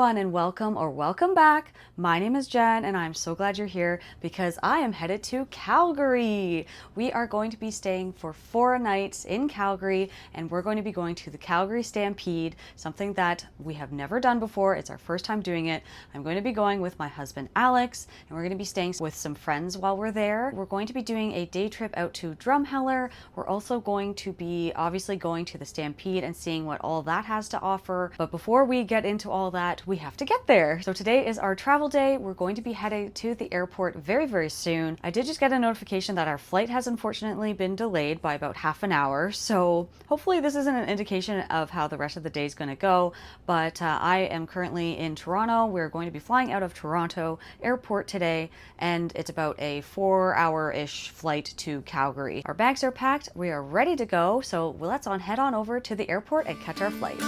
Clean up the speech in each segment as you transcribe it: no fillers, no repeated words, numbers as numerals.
everyone, and welcome back. My name is Jen and I'm so glad you're here because I am headed to Calgary. We are going to be staying for 4 nights in Calgary, and we're going to be going to the Calgary Stampede, something that we have never done before. It's our first time doing it. I'm going to be going with my husband Alex, and we're going to be staying with some friends while we're there. We're going to be doing a day trip out to Drumheller. We're also going to be obviously going to the Stampede and seeing what all that has to offer. But before we get into all that, we have to get there. So today is our travel day. We're going to be heading to the airport very soon. I did just get a notification that our flight has unfortunately been delayed by about half an hour. So hopefully this isn't an indication of how the rest of the day is going to go. But I am currently in Toronto. We're going to be flying out of Toronto airport today, and it's about a 4-hour-ish flight to Calgary. Our bags are packed. We are ready to go. So let's head on over to the airport and catch our flight.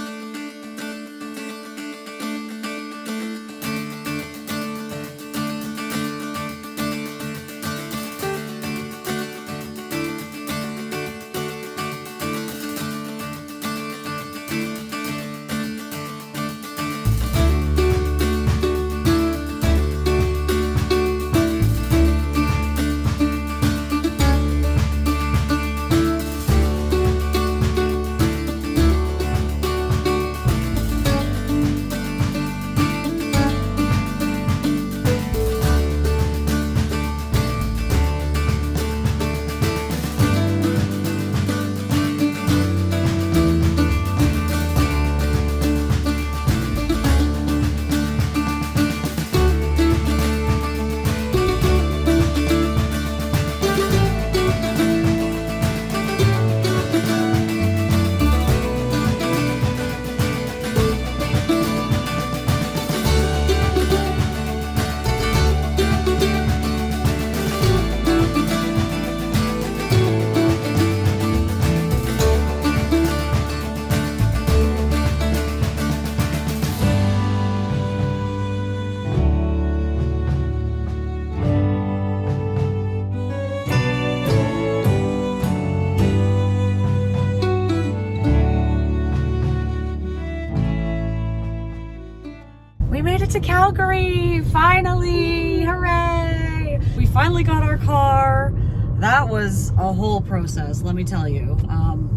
We made it to Calgary, finally, hooray! We finally got our car. That was a whole process, let me tell you.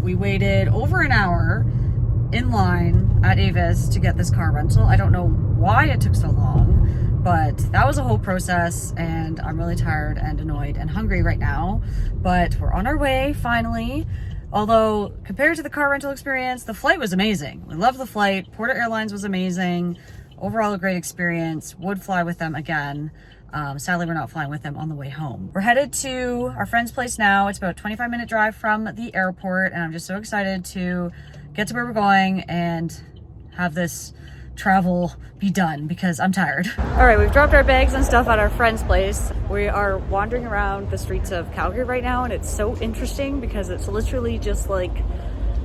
We waited over an hour in line at Avis to get this car rental. I don't know why it took so long, but that was a whole process, and I'm really tired and annoyed and hungry right now. But we're on our way, finally. Although, compared to the car rental experience, the flight was amazing. We loved the flight. Porter Airlines was amazing. Overall, a great experience. Would fly with them again. Sadly, we're not flying with them on the way home. We're headed to our friend's place now. It's about a 25-minute drive from the airport, and I'm just so excited to get to where we're going and have this travel be done because I'm tired. All right, we've dropped our bags and stuff at our friend's place. We are wandering around the streets of Calgary right now, and it's so interesting because it's literally just like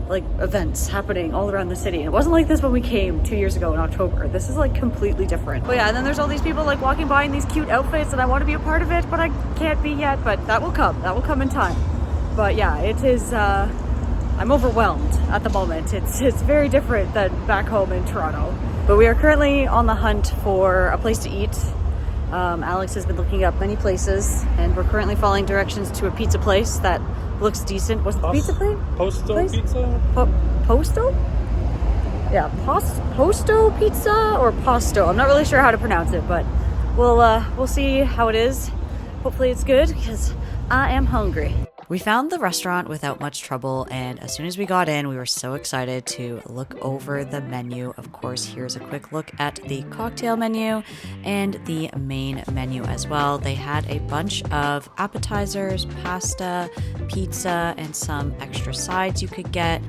events happening all around the city. It wasn't like this when we came 2 years ago in October. This is like completely different. But yeah, and then there's all these people like walking by in these cute outfits, and I want to be a part of it, but I can't be yet, but that will come. That will come in time. But yeah, it is, I'm overwhelmed at the moment. It's very different than back home in Toronto. But we are currently on the hunt for a place to eat. Alex has been looking up many places, and we're currently following directions to a pizza place that looks decent. What's the pizza place? Posto Pizza? Posto? Yeah, Posto Pizza or Posto. I'm not really sure how to pronounce it, but we'll see how it is. Hopefully it's good because I am hungry. We found the restaurant without much trouble, and as soon as we got in, we were so excited to look over the menu. Of course, here's a quick look at the cocktail menu and the main menu as well. They had a bunch of appetizers, pasta, pizza, and some extra sides you could get.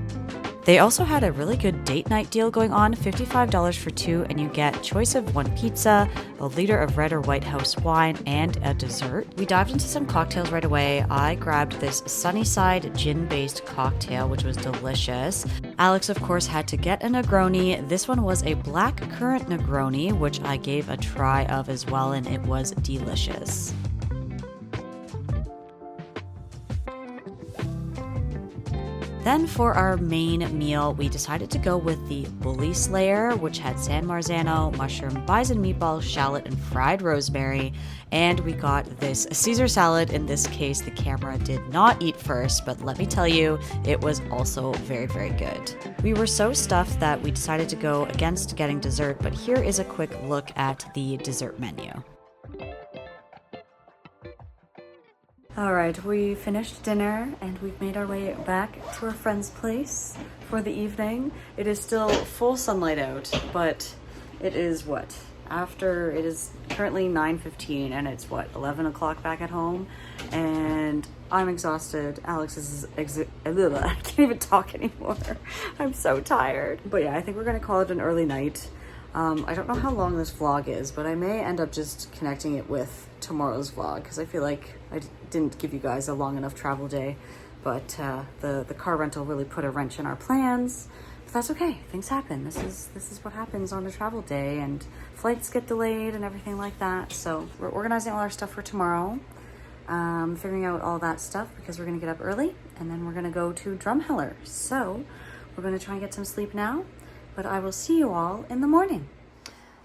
They also had a really good date night deal going on, $55 for 2, and you get choice of 1 pizza, a liter of red or white house wine, and a dessert. We dived into some cocktails right away. I grabbed this Sunnyside gin-based cocktail, which was delicious. Alex, of course, had to get a Negroni. This one was a black currant Negroni, which I gave a try of as well, and it was delicious. Then for our main meal, we decided to go with the Bully Slayer, which had San Marzano, mushroom, bison meatballs, shallot, and fried rosemary. And we got this Caesar salad. In this case, the camera did not eat first, but let me tell you, it was also very, very good. We were so stuffed that we decided to go against getting dessert, but here is a quick look at the dessert menu. All right, we finished dinner and we've made our way back to our friend's place for the evening. It is still full sunlight out, but it is what? It is currently 9:15 and it's what, 11 o'clock back at home, and I'm exhausted. Alex is I can't even talk anymore. I'm so tired. But yeah, I think we're gonna call it an early night. I don't know how long this vlog is, but I may end up just connecting it with tomorrow's vlog because I feel like I didn't give you guys a long enough travel day, but the car rental really put a wrench in our plans. But that's okay, things happen. This is what happens on a travel day, and flights get delayed and everything like that. So we're organizing all our stuff for tomorrow, figuring out all that stuff because we're gonna get up early and then we're gonna go to Drumheller. So we're gonna try and get some sleep now, but I will see you all in the morning.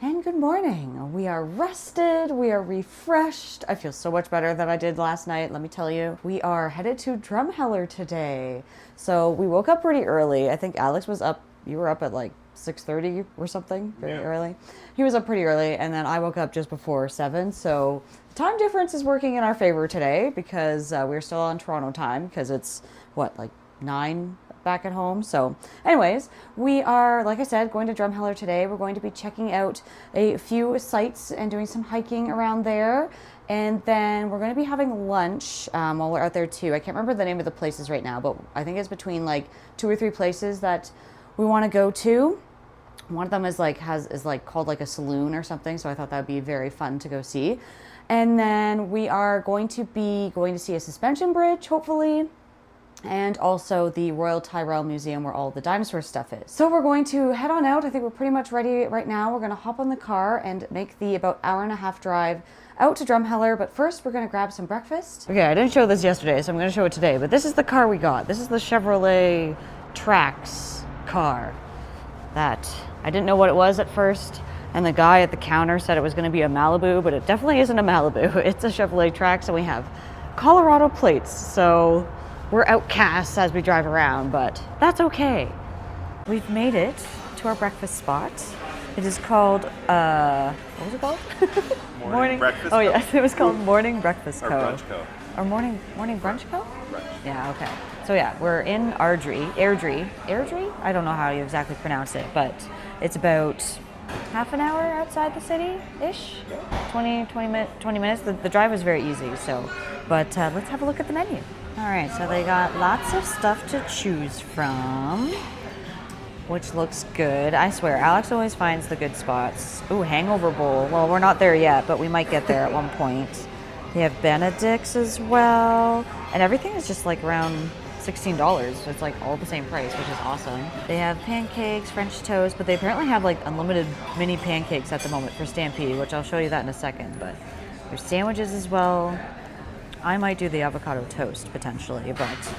And good morning. We are rested, we are refreshed. I feel so much better than I did last night, let me tell you. We are headed to Drumheller today. So we woke up pretty early. I think Alex was up, you were up at like 6:30 or something, very early. He was up pretty early, and then I woke up just before 7. So the time difference is working in our favor today because we're still on Toronto time because it's what, like 9 back at home. So anyways, we are, like I said, going to Drumheller today. We're going to be checking out a few sites and doing some hiking around there, and then we're going to be having lunch while we're out there too. I can't remember the name of the places right now, but I think it's between like 2 or 3 places that we want to go to. One of them is called like a saloon or something, so I thought that would be very fun to go see. And then we are going to see a suspension bridge, hopefully, and also the Royal Tyrell Museum where all the dinosaur stuff is. So we're going to head on out. I think we're pretty much ready right now. We're going to hop on the car and make the about hour-and-a-half drive out to Drumheller, but first we're going to grab some breakfast. Okay, I didn't show this yesterday, so I'm going to show it today, but this is the car we got. This is the Chevrolet Trax car that I didn't know what it was at first, and the guy at the counter said it was going to be a Malibu, but it definitely isn't a Malibu. It's a Chevrolet Trax, and we have Colorado plates, so we're outcasts as we drive around, but that's okay. We've made it to our breakfast spot. It is called, what was it called? Morning Breakfast Oh Co? yes, it was called Morning Breakfast Co. Or Brunch Co. Or Morning Brunch Co? Brunch. Yeah, okay. So yeah, we're in Airdrie? I don't know how you exactly pronounce it, but it's about half an hour outside the city-ish? 20 minutes. The drive was very easy, so, but let's have a look at the menu. All right, so they got lots of stuff to choose from, which looks good. I swear, Alex always finds the good spots. Ooh, Hangover Bowl. Well, we're not there yet, but we might get there at one point. They have Benedict's as well, and everything is just like around $16. So it's like all the same price, which is awesome. They have pancakes, French toast, but they apparently have like unlimited mini pancakes at the moment for Stampede, which I'll show you that in a second. But there's sandwiches as well. I might do the avocado toast potentially, but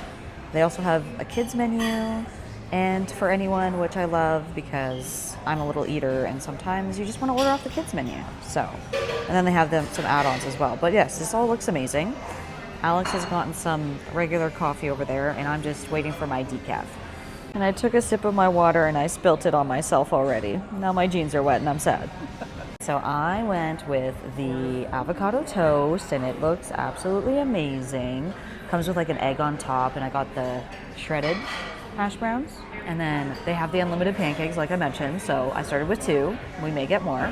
they also have a kids menu, and for anyone, which I love because I'm a little eater and sometimes you just want to order off the kids menu. So, and then they have some add-ons as well. But yes, this all looks amazing. Alex has gotten some regular coffee over there, and I'm just waiting for my decaf. And I took a sip of my water and I spilt it on myself already. Now my jeans are wet and I'm sad. So I went with the avocado toast, and it looks absolutely amazing. Comes with like an egg on top, and I got the shredded hash browns. And then they have the unlimited pancakes, like I mentioned, so I started with 2. We may get more.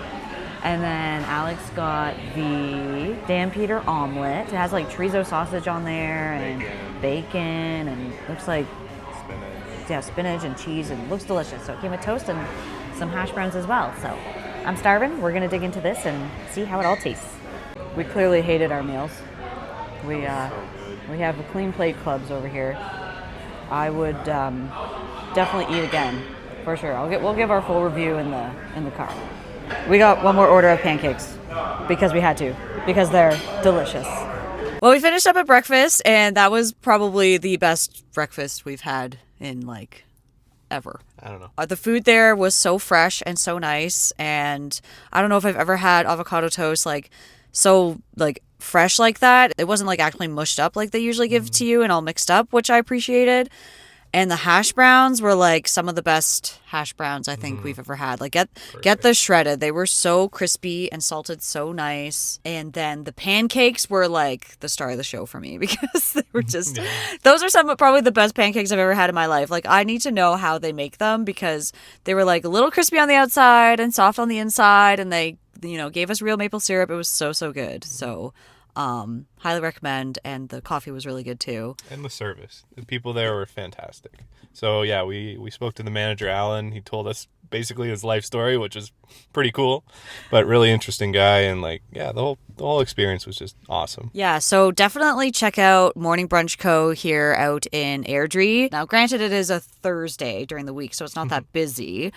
And then Alex got the Dan Peter omelet. It has like chorizo sausage on there and bacon, and looks like spinach and cheese, and looks delicious. So it came with toast and some hash browns as well. So I'm starving. We're gonna dig into this and see how it all tastes. We clearly hated our meals. We have a clean plate clubs over here. I would definitely eat again for sure. We'll give our full review in the car. We got one more order of pancakes because we had to, because they're delicious. Well, we finished up at breakfast, and that was probably the best breakfast we've had in like ever. I don't know. The food there was so fresh and so nice, and I don't know if I've ever had avocado toast like so like fresh like that. It wasn't like actually mushed up like they usually give to you and all mixed up, which I appreciated. And the hash browns were like some of the best hash browns I think we've ever had. Like get the shredded. They were so crispy and salted so nice. And then the pancakes were like the star of the show for me because they were just those are some of probably the best pancakes I've ever had in my life. Like I need to know how they make them because they were like a little crispy on the outside and soft on the inside, and they gave us real maple syrup. It was so good. So highly recommend, and the coffee was really good too. And the service. The people there were fantastic. So yeah, we spoke to the manager, Alan. He told us basically his life story, which is pretty cool, but really interesting guy, and like, yeah, the whole experience was just awesome. Yeah, so definitely check out Morning Brunch Co. here out in Airdrie. Now, granted, it is a Thursday during the week, so it's not that busy.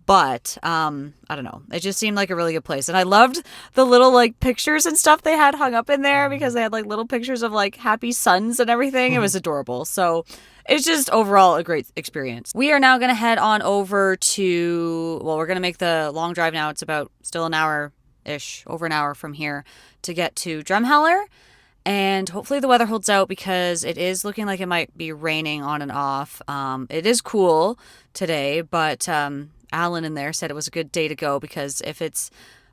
But, I don't know. It just seemed like a really good place. And I loved the little, like, pictures and stuff they had hung up in there because they had, like, little pictures of, like, happy suns and everything. It was adorable. So it's just overall a great experience. We are now going to head on over to, well, we're going to make the long drive now. It's about still an hour-ish, over an hour from here to get to Drumheller. And hopefully the weather holds out because it is looking like it might be raining on and off. It is cool today, but Alan in there said it was a good day to go because if it's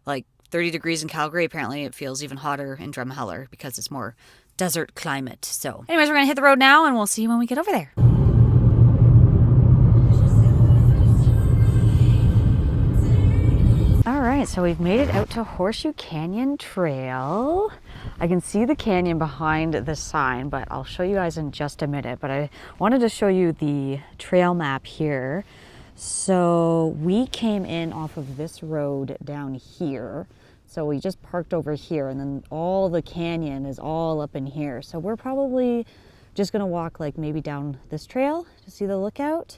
like 30 degrees in Calgary, apparently it feels even hotter in Drumheller because it's more desert climate. So anyways, we're going to hit the road now and we'll see you when we get over there. All right, so we've made it out to Horseshoe Canyon Trail. I can see the canyon behind the sign, but I'll show you guys in just a minute. But I wanted to show you the trail map here. So we came in off of this road down here. So we just parked over here, and then all the canyon is all up in here. So we're probably just gonna walk like maybe down this trail to see the lookout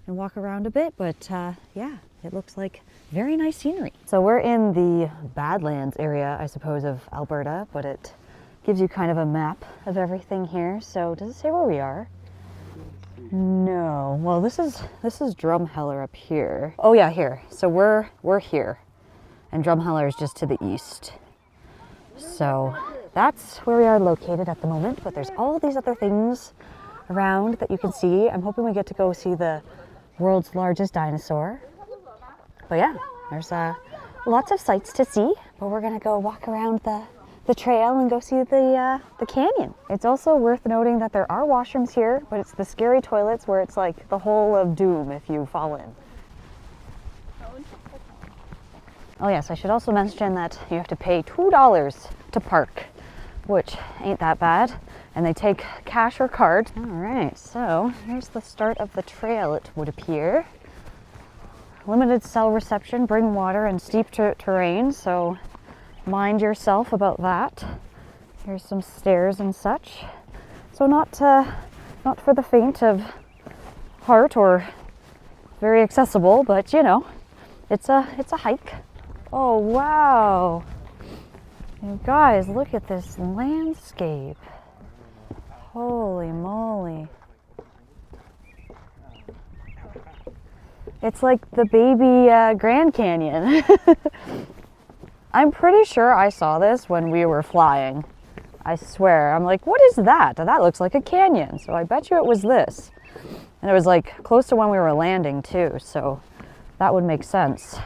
and walk around a bit. But yeah, it looks like very nice scenery. So we're in the Badlands area, I suppose, of Alberta, but it gives you kind of a map of everything here. So does it say where we are? No. Well, this is Drumheller up here. Oh yeah, here. So we're here, and Drumheller is just to the east. So that's where we are located at the moment. But there's all these other things around that you can see. I'm hoping we get to go see the world's largest dinosaur. But yeah, there's lots of sights to see. But we're gonna go walk around the trail and go see the canyon. It's also worth noting that there are washrooms here, but it's the scary toilets where it's like the hole of doom if you fall in. Oh yes, I should also mention that you have to pay $2 to park, which ain't that bad. And they take cash or card. All right, so here's the start of the trail, it would appear. Limited cell reception, bring water, and steep terrain, so mind yourself about that. Here's some stairs and such. So not for the faint of heart or very accessible, but you know, it's a hike. Oh wow. You guys, look at this landscape. Holy moly. It's like the baby Grand Canyon. I'm pretty sure I saw this when we were flying. I swear. I'm like, what is that? That looks like a canyon. So I bet you it was this. And it was like close to when we were landing too. So that would make sense.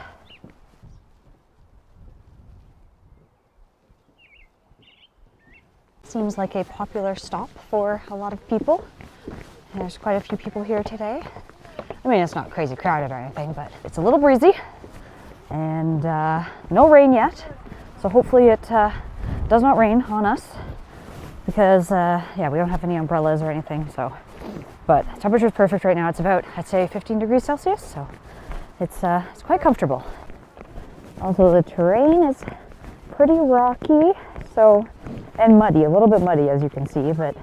Seems like a popular stop for a lot of people. And there's quite a few people here today. I mean, it's not crazy crowded or anything, but it's a little breezy. And no rain yet, so hopefully it does not rain on us because yeah, we don't have any umbrellas or anything. So, but temperature is perfect right now. It's about, I'd say, 15 degrees Celsius, so it's quite comfortable. Also, the terrain is pretty rocky, so, and muddy, a little bit muddy as you can see. But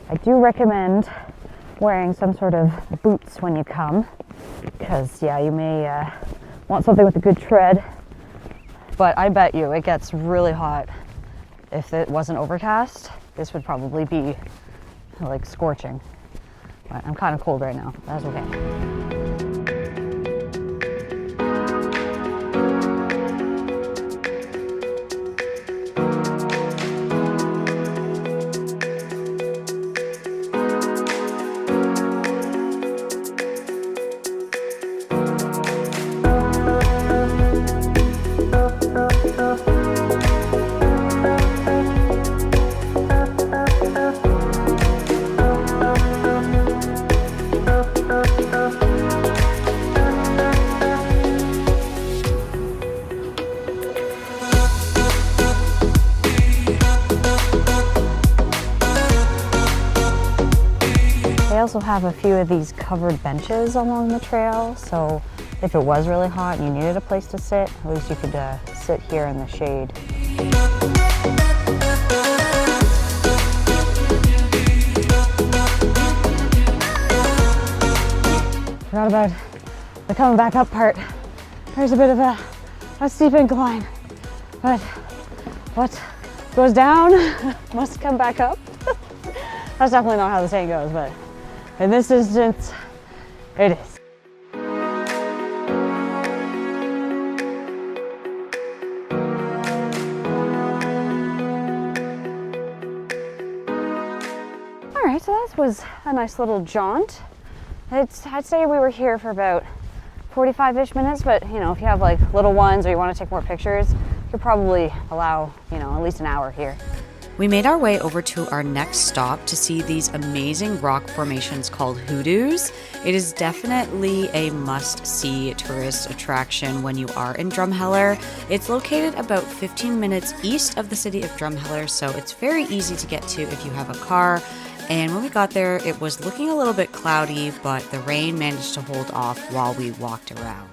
I do recommend wearing some sort of boots when you come, because yeah, you may want something with a good tread. But I bet you it gets really hot if it wasn't overcast. this would probably be like scorching. But I'm kind of cold right now. That's okay. They also have a few of these covered benches along the trail, so if it was really hot and you needed a place to sit, at least you could sit here in the shade. Forgot about the coming back up part. There's a bit of a steep incline, but what goes down must come back up. That's definitely not how the saying goes, but in this instance, it is. All right, so that was a nice little jaunt. I'd say we were here for about 45-ish minutes, but you know, if you have like little ones or you want to take more pictures, you could probably allow, you know, at least an hour here. We made our way over to our next stop to see these amazing rock formations called hoodoos. It is definitely a must-see tourist attraction when you are in Drumheller. It's located about 15 minutes east of the city of Drumheller, so it's very easy to get to if you have a car. And when we got there, it was looking a little bit cloudy, but the rain managed to hold off while we walked around.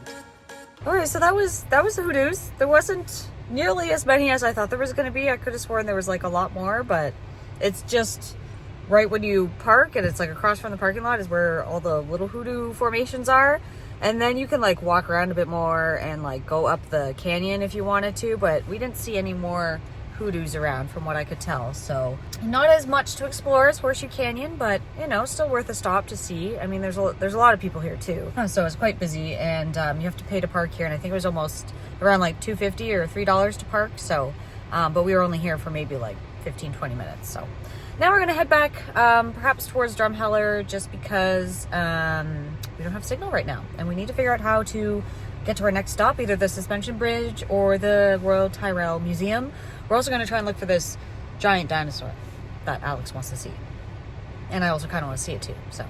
All right, so that was the hoodoos. There wasn't nearly as many as I thought there was going to be. I could have sworn there was like a lot more, but it's just right when you park and it's like across from the parking lot is where all the little hoodoo formations are. And then you can like walk around a bit more and like go up the canyon if you wanted to, but we didn't see any more hoodoos around from what I could tell. So not as much to explore as Horseshoe Canyon, but you know, still worth a stop to see. I mean, there's a lot of people here too. So it's quite busy, and you have to pay to park here. And I think it was almost around like $2.50 or $3 to park. So, but we were only here for maybe like 15-20 minutes. So now we're gonna head back, perhaps towards Drumheller, just because we don't have signal right now, and we need to figure out how to get to our next stop, either the suspension bridge or the Royal Tyrrell Museum. We're also going to try and look for this giant dinosaur that Alex wants to see. And I also kind of want to see it too. So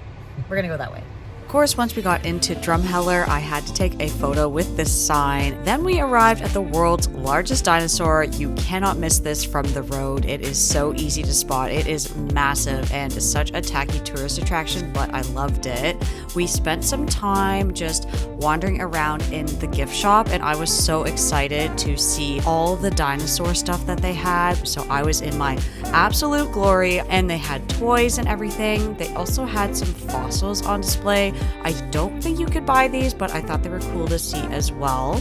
we're going to go that way. Of course, once we got into Drumheller, I had to take a photo with this sign. Then we arrived at the world's largest dinosaur. You cannot miss this from the road. It is so easy to spot. It is massive and is such a tacky tourist attraction, but I loved it. We spent some time just wandering around in the gift shop, and I was so excited to see all the dinosaur stuff that they had. So I was in my absolute glory, and they had toys and everything. They also had some fossils on display. I don't think you could buy these, but I thought they were cool to see as well.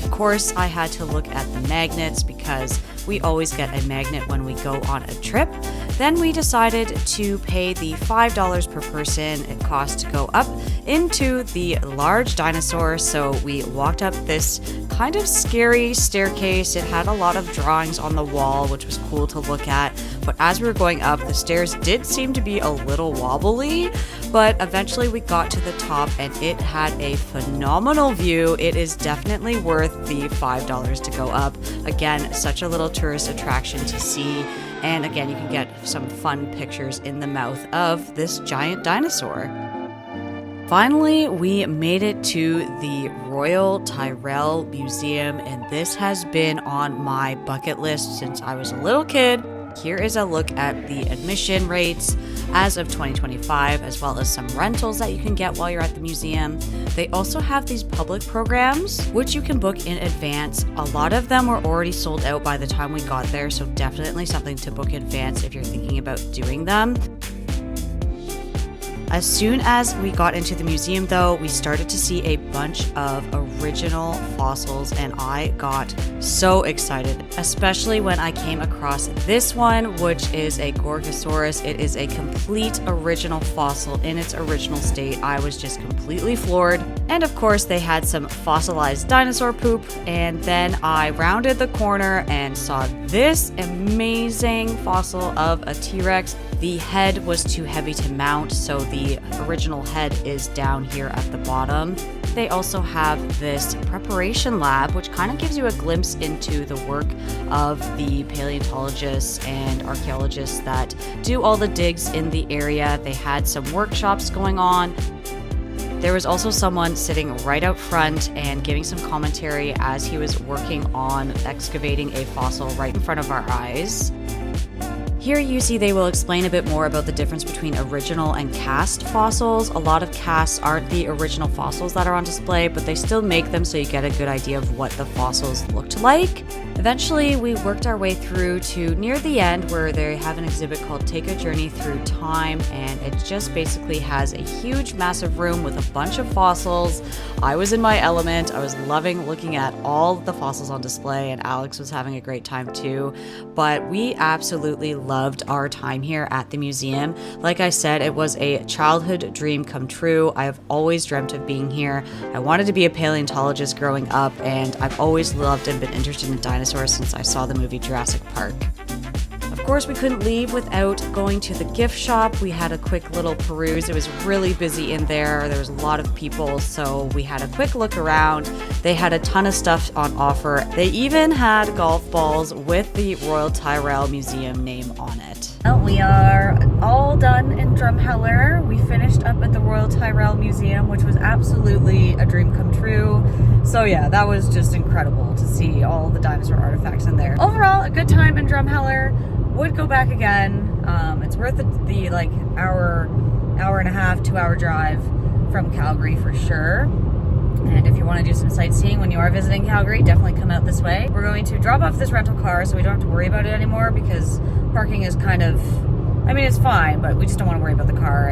Of course, I had to look at the magnets because we always get a magnet when we go on a trip. Then we decided to pay the $5 per person it cost to go up into the large dinosaur. So we walked up this kind of scary staircase. It had a lot of drawings on the wall, which was cool to look at. But as we were going up, the stairs did seem to be a little wobbly, but eventually we got to the top and it had a phenomenal view. It is definitely worth the $5 to go up. Again, such a little tourist attraction to see. And again, you can get some fun pictures in the mouth of this giant dinosaur. Finally, we made it to the Royal Tyrrell Museum, and this has been on my bucket list since I was a little kid. Here is a look at the admission rates as of 2025, as well as some rentals that you can get while you're at the museum. They also have these public programs, which you can book in advance. A lot of them were already sold out by the time we got there, so definitely something to book in advance if you're thinking about doing them. As soon as we got into the museum though, we started to see a bunch of original fossils and I got so excited, especially when I came across this one, which is a Gorgosaurus. It is a complete original fossil in its original state. I was just completely floored. And of course they had some fossilized dinosaur poop, and then I rounded the corner and saw this amazing fossil of a T-Rex. The head was too heavy to mount, so the original head is down here at the bottom. They also have this preparation lab, which kind of gives you a glimpse into the work of the paleontologists and archaeologists that do all the digs in the area. They had some workshops going on. There was also someone sitting right out front and giving some commentary as he was working on excavating a fossil right in front of our eyes. Here you see they will explain a bit more about the difference between original and cast fossils. A lot of casts aren't the original fossils that are on display, but they still make them so you get a good idea of what the fossils looked like. Eventually, we worked our way through to near the end where they have an exhibit called Take a Journey Through Time, and it just basically has a huge, massive room with a bunch of fossils. I was in my element. I was loving looking at all the fossils on display, and Alex was having a great time too. But we absolutely loved our time here at the museum. Like I said, it was a childhood dream come true. I have always dreamt of being here. I wanted to be a paleontologist growing up, and I've always loved and been interested in dinosaurs since I saw the movie Jurassic Park. Of course, we couldn't leave without going to the gift shop. We had a quick little peruse. It was really busy in there. There was a lot of people, so we had a quick look around. They had a ton of stuff on offer. They even had golf balls with the Royal Tyrrell Museum name on it. Well, we are all done in Drumheller. We finished up at the Royal Tyrrell Museum, which was absolutely a dream come true. So yeah, that was just incredible to see all the dinosaur artifacts in there. Overall, a good time in Drumheller. Would go back again. It's worth the like hour and a half, 2 hour drive from Calgary for sure. And if you want to do some sightseeing when you are visiting Calgary, definitely come out this way. We're going to drop off this rental car so we don't have to worry about it anymore, because parking is kind of, I mean, it's fine, but we just don't want to worry about the car,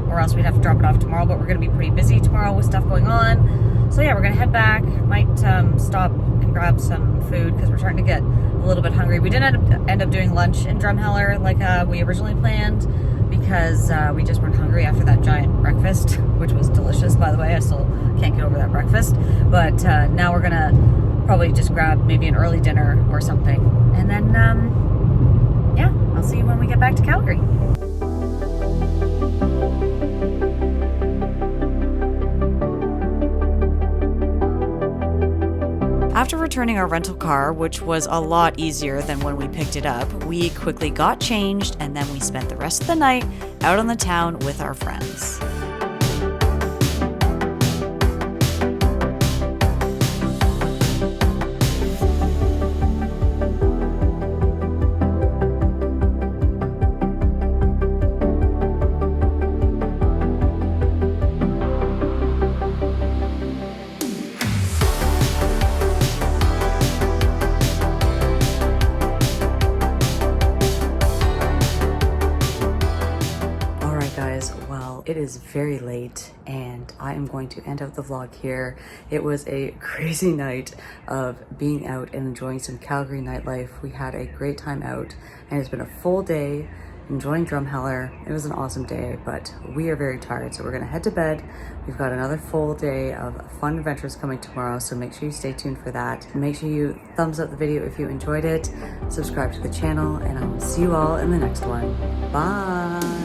or else we'd have to drop it off tomorrow. But we're going to be pretty busy tomorrow with stuff going on. So yeah, we're going to head back. Might stop and grab some food because we're starting to get a little bit hungry. We didn't end up doing lunch in Drumheller like we originally planned, because we just weren't hungry after that giant breakfast, which was delicious, by the way. I still can't get over that breakfast. But now we're gonna probably just grab maybe an early dinner or something, and then yeah, I'll see you when we get back to Calgary. After returning our rental car, which was a lot easier than when we picked it up, we quickly got changed, and then we spent the rest of the night out on the town with our friends. It is very late and I am going to end up the vlog here. It was a crazy night of being out and enjoying some Calgary nightlife. We had a great time out and it's been a full day enjoying Drumheller. It was an awesome day, but we are very tired, so we're gonna head to bed. We've got another full day of fun adventures coming tomorrow, so make sure you stay tuned for that. Make sure you thumbs up the video if you enjoyed it, subscribe to the channel, and I will see you all in the next one. Bye!